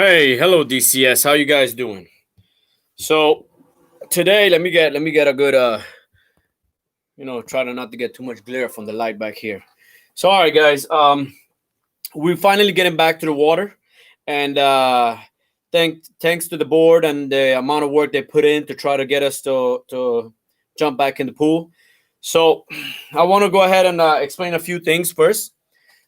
Hey, hello DCS. How you guys doing? So today, let me get a good try to not to get too much glare from the light back here. So all right, guys, we're finally getting back to the water, and thanks to the board and the amount of work they put in to try to get us to jump back in the pool. So I want to go ahead and explain a few things first.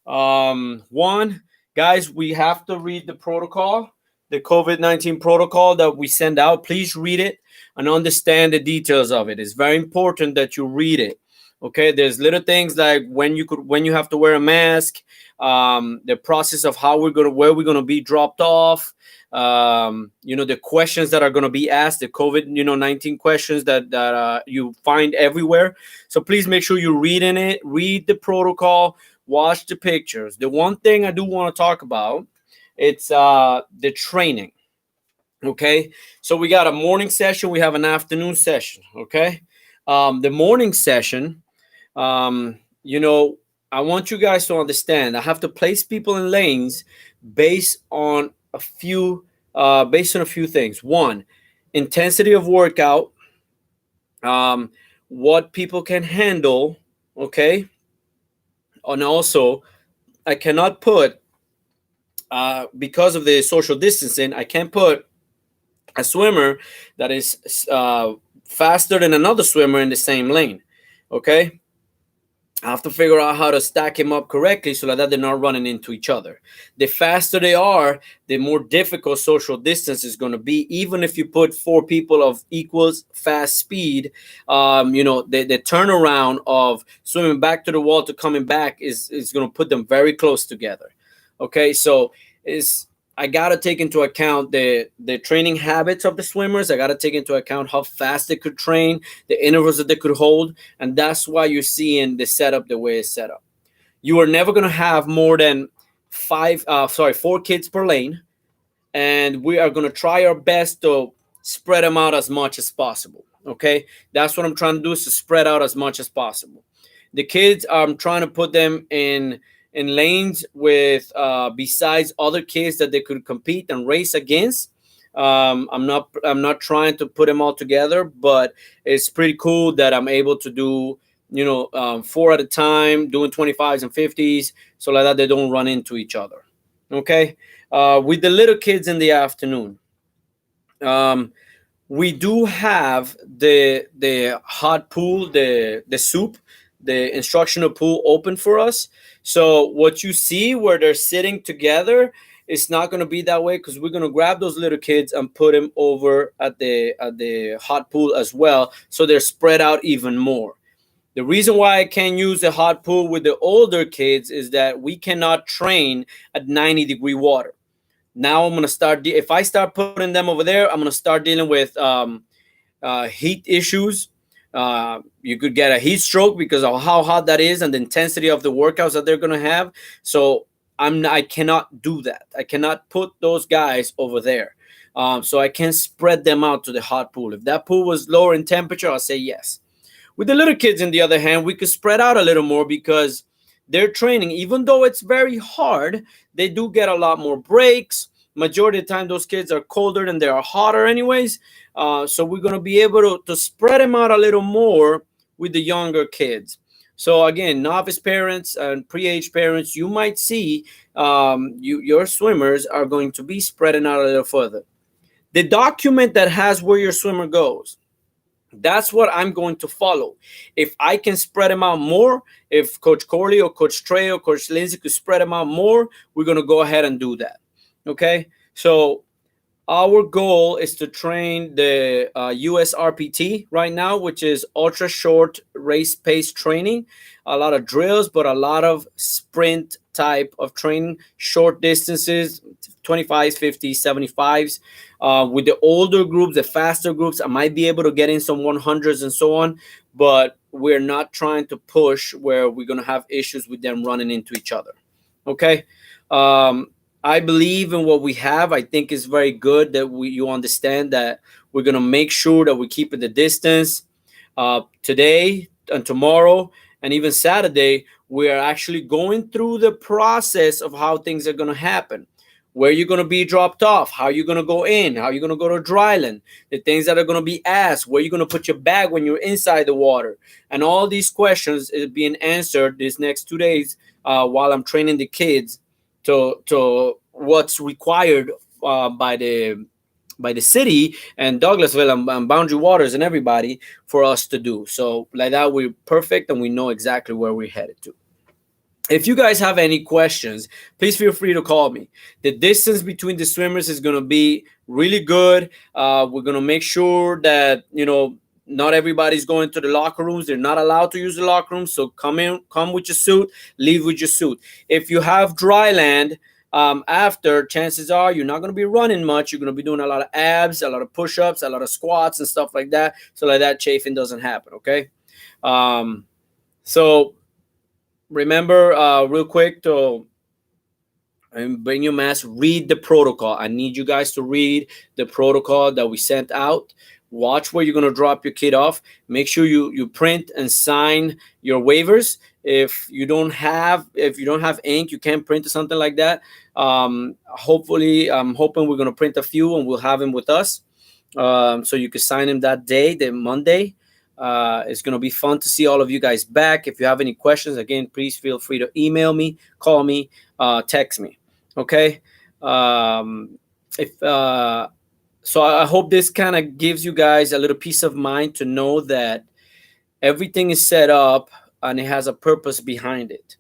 One, guys, we have to read the protocol, the COVID-19 protocol that we send out. Please read it and understand the details of it. It's very important that you read it. Okay, there's little things like when you have to wear a mask, the process of how where we're gonna be dropped off, the questions that are gonna be asked, the COVID-19 questions that you find everywhere. So please make sure you read the protocol, watch the pictures. The one thing I do want to talk about, it's the training. Okay, so we got a morning session, we have an afternoon session. Okay, the morning session, um, you know, I want you guys to understand. I have to place people in lanes based on a few things. One, intensity of workout, um, what people can handle. Okay, and also I cannot put because of the social distancing, I can't put a swimmer that is faster than another swimmer in the same lane. Okay, I have to figure out how to stack him up correctly so that they're not running into each other. The faster they are, the more difficult social distance is going to be. Even if you put four people of equals fast speed, the turnaround of swimming back to the wall to coming back is going to put them very close together. Okay, so is I gotta take into account the training habits of the swimmers. I gotta take into account how fast they could train, the intervals that they could hold, and that's why you're seeing the setup the way it's set up. You are never gonna have more than four kids per lane, and we are gonna try our best to spread them out as much as possible. Okay, that's what I'm trying to do, is to spread out as much as possible. The kids, I'm trying to put them in lanes with besides other kids that they could compete and race against. I'm not trying to put them all together, but it's pretty cool that I'm able to do four at a time, doing 25s and 50s, so like that they don't run into each other. Okay, with the little kids in the afternoon. We do have the hot pool, the soup, the instructional pool open for us. So what you see where they're sitting together, it's not going to be that way, because we're going to grab those little kids and put them over at the hot pool as well, so they're spread out even more. The reason why I can't use the hot pool with the older kids is that we cannot train at 90-degree water. Now I'm gonna start. If I start putting them over there, I'm gonna start dealing with heat issues. You could get a heat stroke because of how hot that is and the intensity of the workouts that they're gonna have. So I cannot do that. I cannot put those guys over there. So I can spread them out to the hot pool. If that pool was lower in temperature, I'll say yes. With the little kids, on the other hand, we could spread out a little more because their training, even though it's very hard, they do get a lot more breaks. Majority of the time, those kids are colder than they are hotter, anyways. So we're going to be able to spread them out a little more with the younger kids. So again, novice parents and pre-age parents, you might see your swimmers are going to be spreading out a little further. The document that has where your swimmer goes, that's what I'm going to follow. If I can spread them out more, if Coach Corley or Coach Trey or Coach Lindsay could spread them out more, we're going to go ahead and do that. Okay, so our goal is to train the USRPT right now, which is ultra short race pace training. A lot of drills, but a lot of sprint type of training, short distances, 25s, 50s, 75s. With the older groups, the faster groups, I might be able to get in some 100s and so on, but we're not trying to push where we're going to have issues with them running into each other. Okay. I believe in what we have. I think it's very good that you understand that we're going to make sure that we keep it the distance. Today and tomorrow and even Saturday, we are actually going through the process of how things are going to happen. where you're going to be dropped off, how you're going to go in, how you're going to go to dryland, the things that are going to be asked, where you're going to put your bag when you're inside the water. And all these questions is being answered these next 2 days while I'm training the kids to what's required by the city and Douglasville and Boundary Waters and everybody for us to do. So like that, we're perfect and we know exactly where we're headed to. If you guys have any questions, please feel free to call me. The distance between the swimmers is going to be really good. We're going to make sure that, not everybody's going to the locker rooms. They're not allowed to use the locker rooms. So come with your suit, leave with your suit. If you have dry land, after, chances are you're not going to be running much. You're going to be doing a lot of abs, a lot of push-ups, a lot of squats and stuff like that. So like that chafing doesn't happen. Okay. So remember, real quick, to bring your mask, read the protocol. I need you guys to read the protocol that we sent out. Watch where you're going to drop your kid off. Make sure you print and sign your waivers. If you don't have ink, you can't print or something like that. Hopefully, I'm hoping we're going to print a few and we'll have them with us. So you can sign them that day, the Monday. It's going to be fun to see all of you guys back. If you have any questions, again, please feel free to email me, call me, text me. Okay. So I hope this kind of gives you guys a little peace of mind to know that everything is set up and it has a purpose behind it.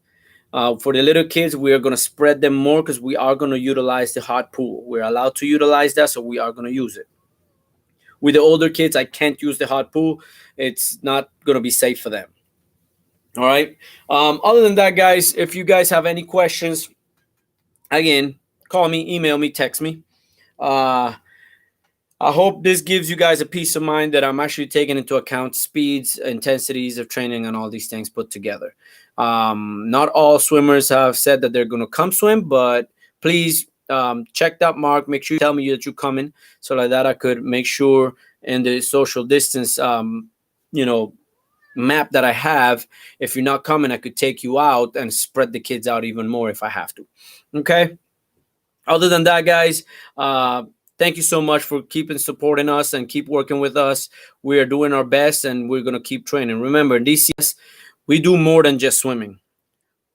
For the little kids, we are going to spread them more because we are going to utilize the hot pool. We're allowed to utilize that, so we are going to use it. With the older kids, I can't use the hot pool. It's not going to be safe for them. All right. Other than that, guys, if you guys have any questions, again, call me, email me, text me. I hope this gives you guys a peace of mind that I'm actually taking into account speeds, intensities of training, and all these things put together. Not all swimmers have said that they're going to come swim, but please check that mark. Make sure you tell me that you're coming, so like that I could make sure in the social distance, map that I have. If you're not coming, I could take you out and spread the kids out even more if I have to. Okay. Other than that, guys, thank you so much for keeping supporting us and keep working with us. We are doing our best and we're going to keep training. Remember, in DCS, we do more than just swimming.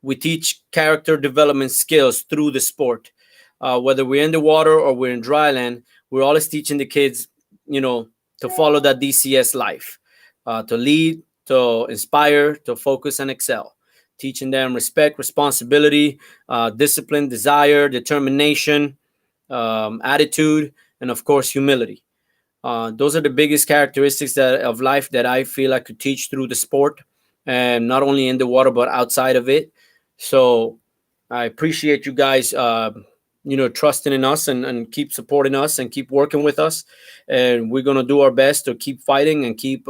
We teach character development skills through the sport. Whether we're in the water or we're in dry land, we're always teaching the kids, to follow that DCS life, to lead, to inspire, to focus and excel. Teaching them respect, responsibility, discipline, desire, determination, attitude, and of course, humility. Those are the biggest characteristics of life that I feel I could teach through the sport, and not only in the water, but outside of it. So I appreciate you guys, trusting in us and keep supporting us and keep working with us. And we're going to do our best to keep fighting and keep,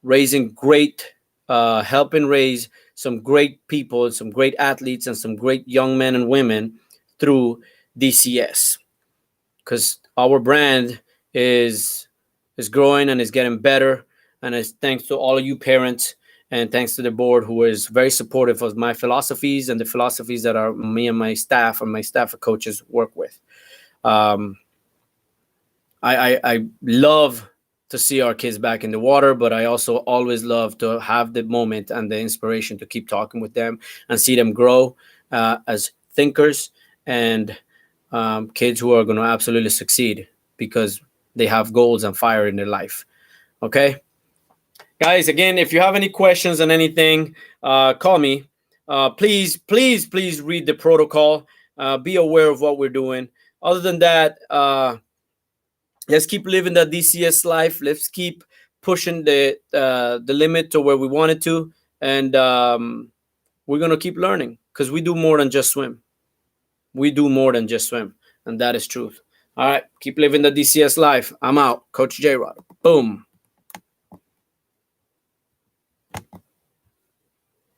raising great, helping raise some great people, some great athletes, and some great young men and women through DCS, because our brand is growing and is getting better, and it's thanks to all of you parents and thanks to the board, who is very supportive of my philosophies and the philosophies that are me and my staff of coaches work with. I love to see our kids back in the water, but I also always love to have the moment and the inspiration to keep talking with them and see them grow as thinkers and kids who are going to absolutely succeed because they have goals and fire in their life. Okay, guys, again, if you have any questions on anything, call me. Please read the protocol. Be aware of what we're doing. Other than that, let's keep living the DCS life. Let's keep pushing the limit to where we want it to, and we're gonna keep learning because we do more than just swim. We do more than just swim, and that is truth. All right, keep living the DCS life. I'm out, Coach J Rod. Boom.